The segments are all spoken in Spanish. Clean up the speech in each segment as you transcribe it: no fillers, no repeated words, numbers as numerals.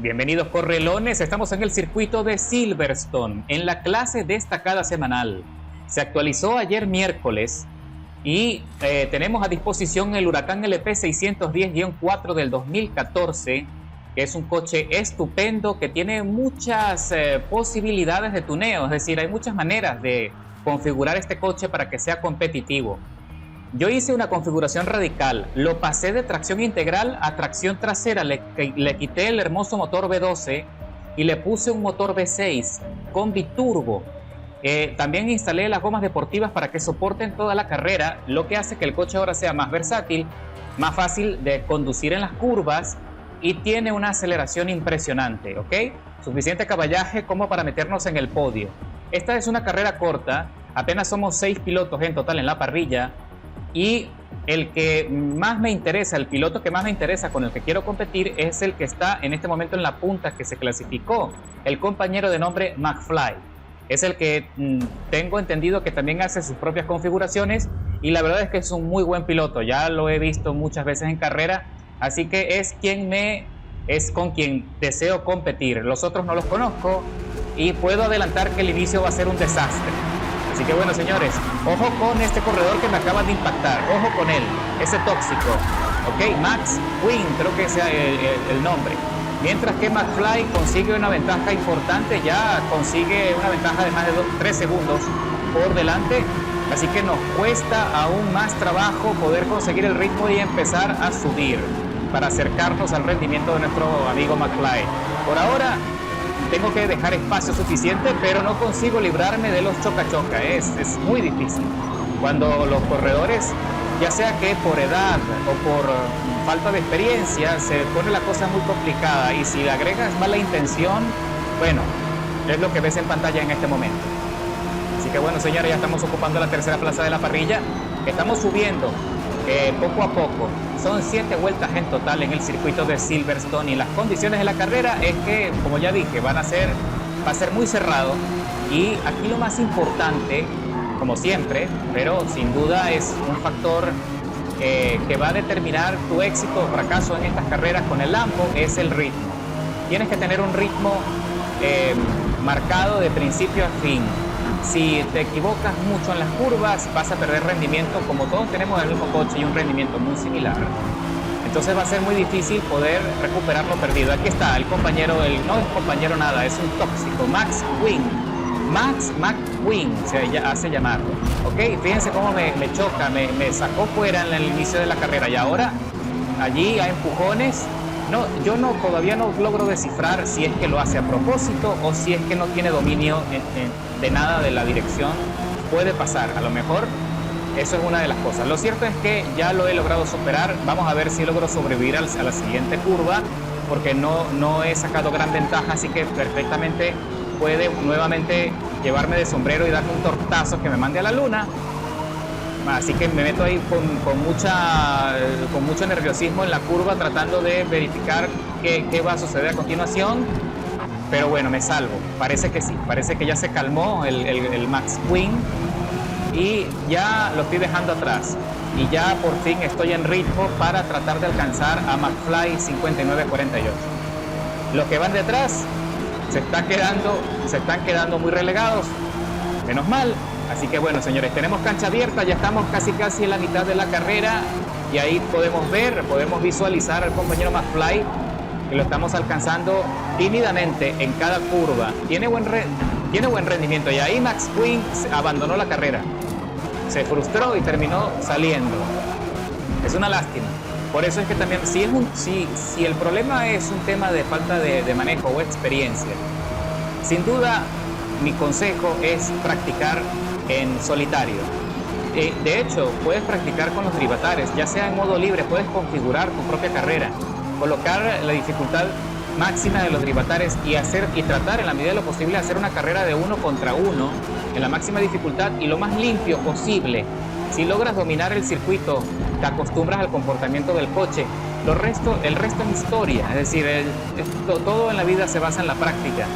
Bienvenidos correlones, estamos en el circuito de Silverstone, en la clase destacada semanal. Se actualizó ayer miércoles y tenemos a disposición el Huracán LP 610-4 del 2014, que es un coche estupendo que tiene muchas posibilidades de tuneo, es decir, hay muchas maneras de configurar este coche para que sea competitivo. Yo hice una configuración radical, lo pasé de tracción integral a tracción trasera, le quité el hermoso motor V12 y le puse un motor V6 con biturbo. También instalé las gomas deportivas para que soporten toda la carrera, lo que hace que el coche ahora sea más versátil, más fácil de conducir en las curvas y tiene una aceleración impresionante, ¿ok? Suficiente caballaje como para meternos en el podio. Esta es una carrera corta, apenas somos 6 pilotos en total en la parrilla. Y el que más me interesa, el piloto que más me interesa, con el que quiero competir, es el que está en este momento en la punta, que se clasificó, el compañero de nombre McFly. Es el que tengo entendido que también hace sus propias configuraciones y la verdad es que es un muy buen piloto, ya lo he visto muchas veces en carrera, así que es con quien deseo competir. Los otros no los conozco y puedo adelantar que el inicio va a ser un desastre. Así que bueno, señores, ojo con este corredor que me acaba de impactar, ojo con él, ese tóxico, ok, Max Quinn, creo que sea el nombre. Mientras que McFly consigue una ventaja importante, ya consigue una ventaja de más de 3 segundos por delante, así que nos cuesta aún más trabajo poder conseguir el ritmo y empezar a subir para acercarnos al rendimiento de nuestro amigo McFly. Por ahora tengo que dejar espacio suficiente, pero no consigo librarme de los choca-choca. Es muy difícil. Cuando los corredores, ya sea que por edad o por falta de experiencia, se pone la cosa muy complicada. Y si le agregas mala intención, bueno, es lo que ves en pantalla en este momento. Así que bueno, señores, ya estamos ocupando la tercera plaza de la parrilla. Estamos subiendo poco a poco. Son 7 vueltas en total en el circuito de Silverstone y las condiciones de la carrera es que, como ya dije, va a ser muy cerrado. Y aquí lo más importante, como siempre, pero sin duda es un factor que va a determinar tu éxito o fracaso en estas carreras con el Lambo, es el ritmo. Tienes que tener un ritmo marcado de principio a fin. Si te equivocas mucho en las curvas, vas a perder rendimiento, como todos tenemos el mismo coche y un rendimiento muy similar. Entonces va a ser muy difícil poder recuperar lo perdido. Aquí está el compañero, no es compañero nada, es un tóxico, Max Quinn. Max McQueen se hace llamar. Ok, fíjense cómo me choca, me sacó fuera en el inicio de la carrera y ahora allí a empujones. No, yo todavía no logro descifrar si es que lo hace a propósito o si es que no tiene dominio de nada de la dirección. Puede pasar, a lo mejor eso es una de las cosas. Lo cierto es que ya lo he logrado superar. Vamos a ver si logro sobrevivir a la siguiente curva, porque no he sacado gran ventaja, así que perfectamente puede nuevamente llevarme de sombrero y darme un tortazo que me mande a la luna. Así que me meto ahí con mucho nerviosismo en la curva, tratando de verificar qué va a suceder a continuación. Pero bueno, me salvo. Parece que sí, parece que ya se calmó el Max Quinn y ya lo estoy dejando atrás. Y ya por fin estoy en ritmo para tratar de alcanzar a McFly 5948. Los que van detrás se están quedando muy relegados. Menos mal. Así que bueno, señores, tenemos cancha abierta, ya estamos casi en la mitad de la carrera y ahí podemos visualizar al compañero McFly, que lo estamos alcanzando tímidamente en cada curva. Tiene buen rendimiento y ahí Max Quinn abandonó la carrera. Se frustró y terminó saliendo. Es una lástima. Por eso es que también, si el problema es un tema de falta de manejo o experiencia, sin duda mi consejo es practicar en solitario. De hecho, puedes practicar con los drivatares, ya sea en modo libre, puedes configurar tu propia carrera, colocar la dificultad máxima de los drivatares y tratar en la medida de lo posible hacer una carrera de 1 contra 1 en la máxima dificultad y lo más limpio posible. Si logras dominar el circuito, te acostumbras al comportamiento del coche. El resto es historia, es decir, todo en la vida se basa en la práctica.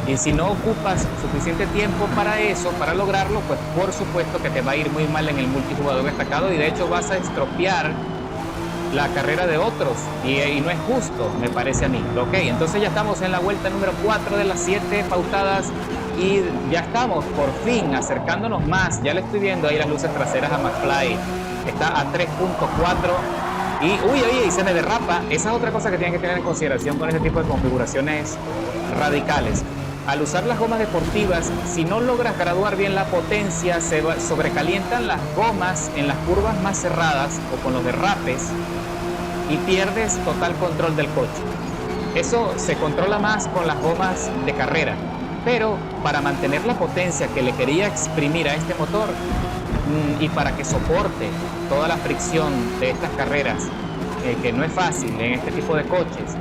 Y si no ocupas suficiente tiempo para eso, para lograrlo, pues por supuesto que te va a ir muy mal en el multijugador destacado y de hecho vas a estropear la carrera de otros y no es justo, me parece a mí. Ok, entonces ya estamos en la vuelta número 4 de las 7 pautadas y ya estamos por fin acercándonos más. Ya le estoy viendo ahí las luces traseras a McFly, está a 3.4 y uy, se me derrapa. Esa es otra cosa que tienen que tener en consideración con este tipo de configuraciones radicales. Al usar las gomas deportivas, si no logras graduar bien la potencia, se sobrecalientan las gomas en las curvas más cerradas o con los derrapes y pierdes total control del coche. Eso se controla más con las gomas de carrera, pero para mantener la potencia que le quería exprimir a este motor y para que soporte toda la fricción de estas carreras, que no es fácil en este tipo de coches,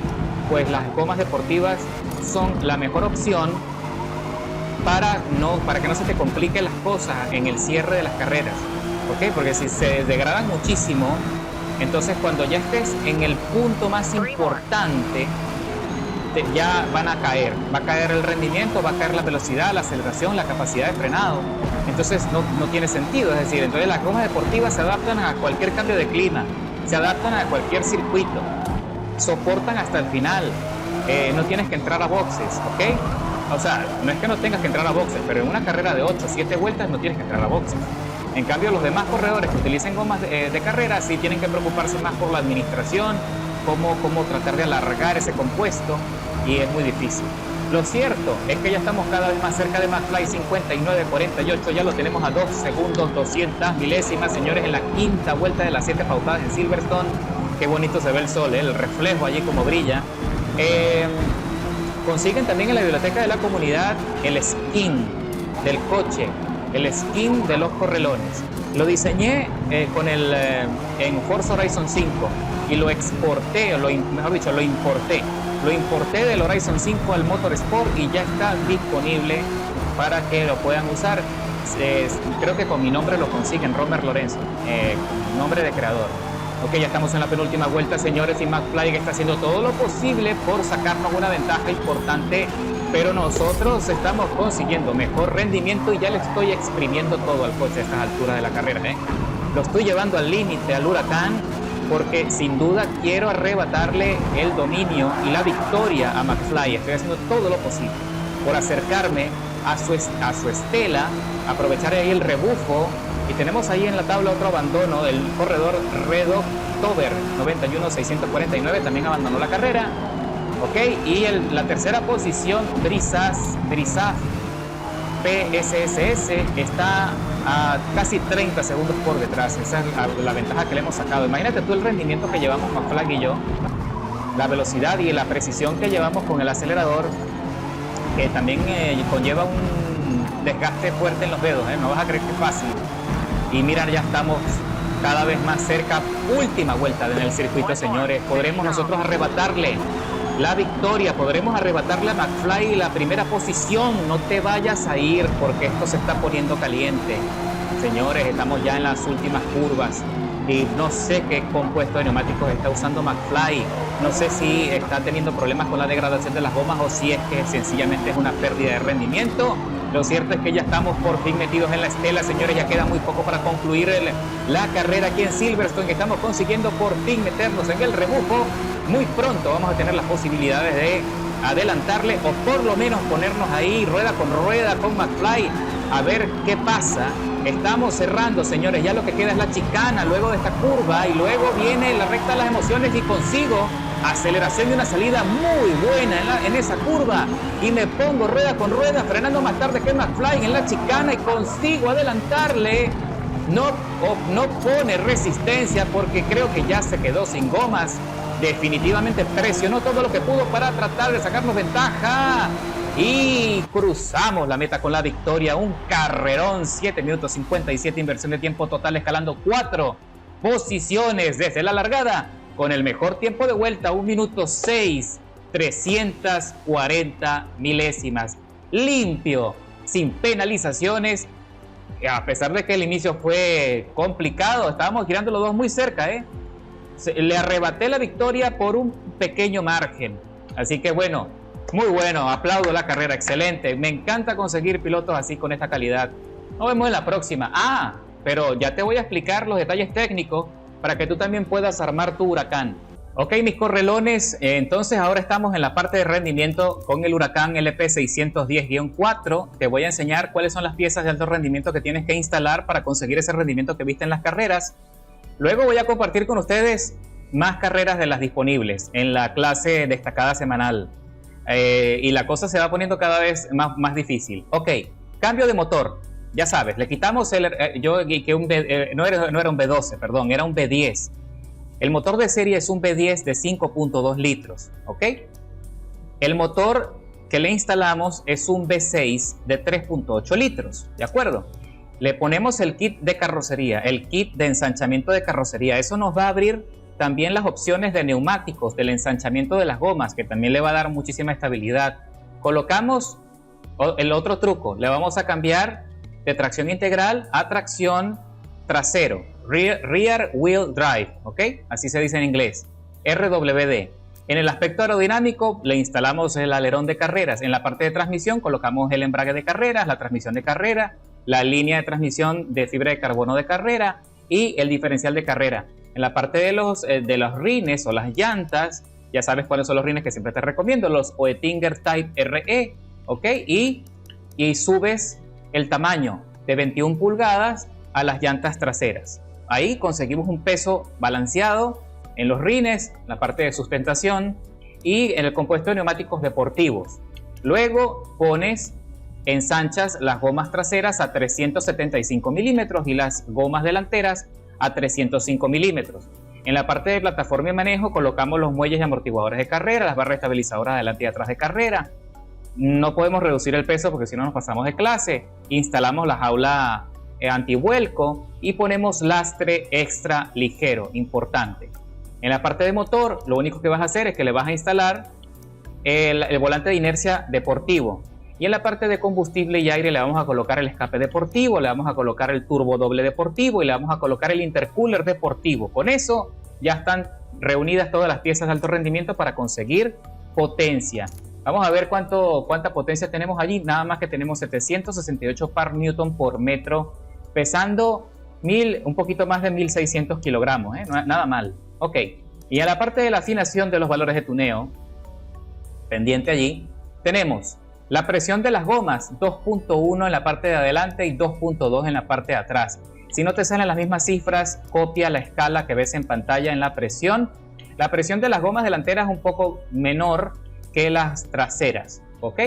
pues las gomas deportivas son la mejor opción para que no se te compliquen las cosas en el cierre de las carreras, ¿ok? Porque si se degradan muchísimo, entonces cuando ya estés en el punto más importante, ya van a caer, va a caer el rendimiento, va a caer la velocidad, la aceleración, la capacidad de frenado, entonces no tiene sentido. Es decir, entonces las gomas deportivas se adaptan a cualquier cambio de clima, se adaptan a cualquier circuito, soportan hasta el final. No tienes que entrar a boxes, ¿ok? O sea, no es que no tengas que entrar a boxes, pero en una carrera de 8 o 7 vueltas no tienes que entrar a boxes. En cambio, los demás corredores que utilicen gomas de carrera sí tienen que preocuparse más por la administración, cómo tratar de alargar ese compuesto, y es muy difícil. Lo cierto es que ya estamos cada vez más cerca de McFly, 59-48, ya lo tenemos a 2 segundos, 200 milésimas, señores, en la quinta vuelta de las 7 pautadas en Silverstone. Qué bonito se ve el sol, el reflejo allí como brilla. Consiguen también en la biblioteca de la comunidad el skin del coche, el skin de los correlones. Lo diseñé en Forza Horizon 5 y lo exporté, mejor dicho, lo importé del Horizon 5 al Motorsport y ya está disponible para que lo puedan usar. Creo que con mi nombre lo consiguen, Romer Lorenzo, nombre de creador. Ok, ya estamos en la penúltima vuelta, señores, y McFly está haciendo todo lo posible por sacarnos una ventaja importante, pero nosotros estamos consiguiendo mejor rendimiento y ya le estoy exprimiendo todo al coche a estas alturas de la carrera, Lo estoy llevando al límite, al huracán, porque sin duda quiero arrebatarle el dominio y la victoria a McFly. Estoy haciendo todo lo posible por acercarme a su estela, aprovechar ahí el rebufo. Y tenemos ahí en la tabla otro abandono del corredor Red October 91-649, también abandonó la carrera. Ok, y la tercera posición, Brisaz PSSS, está a casi 30 segundos por detrás. Esa es la ventaja que le hemos sacado. Imagínate tú el rendimiento que llevamos McFly y yo, la velocidad y la precisión que llevamos con el acelerador, que también conlleva un desgaste fuerte en los dedos, no vas a creer que es fácil. Y mira, ya estamos cada vez más cerca. Última vuelta en el circuito, señores. Podremos nosotros arrebatarle la victoria, podremos arrebatarle a McFly la primera posición. No te vayas a ir porque esto se está poniendo caliente. Señores, estamos ya en las últimas curvas y no sé qué compuesto de neumáticos está usando McFly. No sé si está teniendo problemas con la degradación de las gomas o si es que sencillamente es una pérdida de rendimiento. Lo cierto es que ya estamos por fin metidos en la estela, señores. Ya queda muy poco para concluir la carrera aquí en Silverstone. Estamos consiguiendo por fin meternos en el rebufo. Muy pronto vamos a tener las posibilidades de adelantarle o por lo menos ponernos ahí rueda con McFly a ver qué pasa. Estamos cerrando, señores. Ya lo que queda es la chicana luego de esta curva y luego viene la recta de las emociones y consigo aceleración y una salida muy buena en esa curva y me pongo rueda con rueda, frenando más tarde que McFly en la chicana y consigo adelantarle. No pone resistencia porque creo que ya se quedó sin gomas. Definitivamente presionó todo lo que pudo para tratar de sacarnos ventaja y cruzamos la meta con la victoria. Un carrerón, 7 minutos 57, inversión de tiempo total, escalando 4 posiciones desde la largada con el mejor tiempo de vuelta, 1 minuto 6, 340 milésimas. Limpio, sin penalizaciones. A pesar de que el inicio fue complicado, estábamos girando los dos muy cerca, Le arrebaté la victoria por un pequeño margen. Así que bueno, muy bueno, aplaudo la carrera, excelente. Me encanta conseguir pilotos así con esta calidad. Nos vemos en la próxima. Pero ya te voy a explicar los detalles técnicos para que tú también puedas armar tu Huracán. Ok, mis correlones, entonces ahora estamos en la parte de rendimiento con el Huracán LP610-4. Te voy a enseñar cuáles son las piezas de alto rendimiento que tienes que instalar para conseguir ese rendimiento que viste en las carreras. Luego voy a compartir con ustedes más carreras de las disponibles en la clase destacada semanal. Y la cosa se va poniendo cada vez más difícil. Ok, cambio de motor. Ya sabes, le quitamos no era un B12, perdón, era un B10. El motor de serie es un B10 de 5.2 litros, ¿ok? El motor que le instalamos es un B6 de 3.8 litros, ¿de acuerdo? Le ponemos el kit de carrocería, el kit de ensanchamiento de carrocería. Eso nos va a abrir también las opciones de neumáticos, del ensanchamiento de las gomas, que también le va a dar muchísima estabilidad. Colocamos el otro truco, le vamos a cambiar de tracción integral a tracción trasero, Rear Wheel Drive, ¿ok? Así se dice en inglés, RWD. En el aspecto aerodinámico le instalamos el alerón de carreras. En la parte de transmisión colocamos el embrague de carreras, la transmisión de carrera, la línea de transmisión de fibra de carbono de carrera y el diferencial de carrera. En la parte de los rines o las llantas, ya sabes cuáles son los rines que siempre te recomiendo, los Oettinger Type RE, ¿ok? Y subes el tamaño de 21 pulgadas a las llantas traseras. Ahí conseguimos un peso balanceado en los rines, la parte de sustentación y en el compuesto de neumáticos deportivos. Luego ensanchas las gomas traseras a 375 milímetros y las gomas delanteras a 305 milímetros. En la parte de plataforma y manejo colocamos los muelles y amortiguadores de carrera, las barras estabilizadoras adelante y atrás de carrera. No podemos reducir el peso porque si no nos pasamos de clase. Instalamos la jaula antivuelco y ponemos lastre extra ligero, importante. En la parte de motor, lo único que vas a hacer es que le vas a instalar el volante de inercia deportivo. Y en la parte de combustible y aire le vamos a colocar el escape deportivo, le vamos a colocar el turbo doble deportivo y le vamos a colocar el intercooler deportivo. Con eso ya están reunidas todas las piezas de alto rendimiento para conseguir potencia. Vamos a ver cuánta potencia tenemos allí. Nada más que tenemos 768 par newton por metro, pesando un poquito más de 1600 kilogramos, nada mal. Ok, y en la parte de la afinación de los valores de tuneo, pendiente allí, tenemos la presión de las gomas, 2.1 en la parte de adelante y 2.2 en la parte de atrás. Si no te salen las mismas cifras, copia la escala que ves en pantalla en la presión. La presión de las gomas delanteras es un poco menor que las traseras, ¿ok?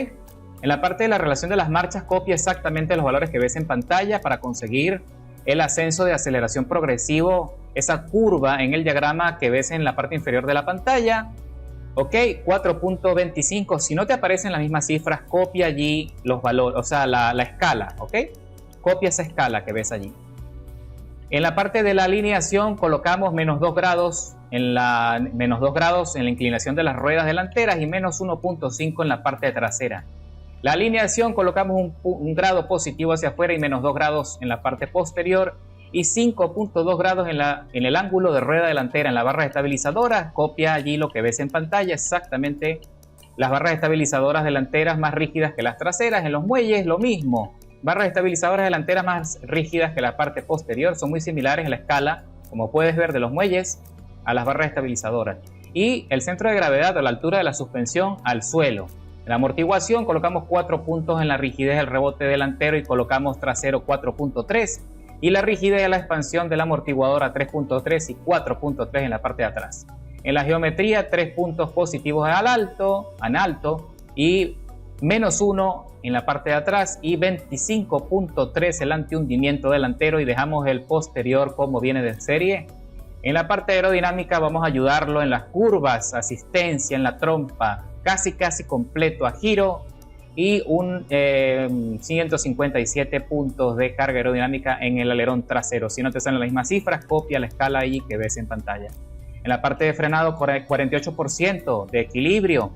En la parte de la relación de las marchas, copia exactamente los valores que ves en pantalla para conseguir el ascenso de aceleración progresivo, esa curva en el diagrama que ves en la parte inferior de la pantalla. Ok, 4.25. Si no te aparecen las mismas cifras, copia allí los valores, o sea, la escala, ok. Copia esa escala que ves allí. En la parte de la alineación colocamos menos 2 grados en la inclinación de las ruedas delanteras y menos 1.5 en la parte trasera. La alineación colocamos un grado positivo hacia afuera y menos 2 grados en la parte posterior y 5.2 grados en el ángulo de rueda delantera en la barra estabilizadora. Copia allí lo que ves en pantalla, exactamente las barras estabilizadoras delanteras más rígidas que las traseras. En los muelles lo mismo, barras estabilizadoras delanteras más rígidas que la parte posterior, son muy similares en la escala, como puedes ver, de los muelles a las barras estabilizadoras. Y el centro de gravedad o la altura de la suspensión al suelo. En la amortiguación colocamos 4 puntos en la rigidez del rebote delantero y colocamos trasero 4.3 y la rigidez de la expansión del amortiguador a 3.3 y 4.3 en la parte de atrás. En la geometría 3 puntos positivos en alto y menos 1 en la parte de atrás y 25.3 el antihundimiento delantero y dejamos el posterior como viene de serie. En la parte aerodinámica vamos a ayudarlo en las curvas, asistencia en la trompa, casi completo a giro y un 157 puntos de carga aerodinámica en el alerón trasero. Si no te salen las mismas cifras, copia la escala ahí que ves en pantalla. En la parte de frenado, 48% de equilibrio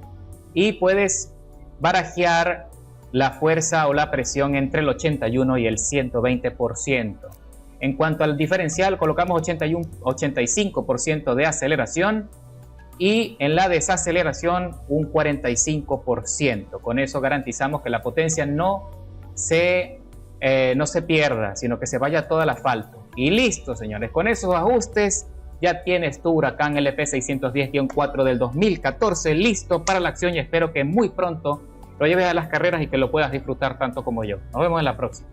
y puedes barajear la fuerza o la presión entre el 81 y el 120%. En cuanto al diferencial, colocamos 85% de aceleración y en la desaceleración un 45%. Con eso garantizamos que la potencia no se pierda, sino que se vaya todo al asfalto. Y listo, señores, con esos ajustes ya tienes tu Huracán LP 610-4 del 2014 listo para la acción y espero que muy pronto lo lleves a las carreras y que lo puedas disfrutar tanto como yo. Nos vemos en la próxima.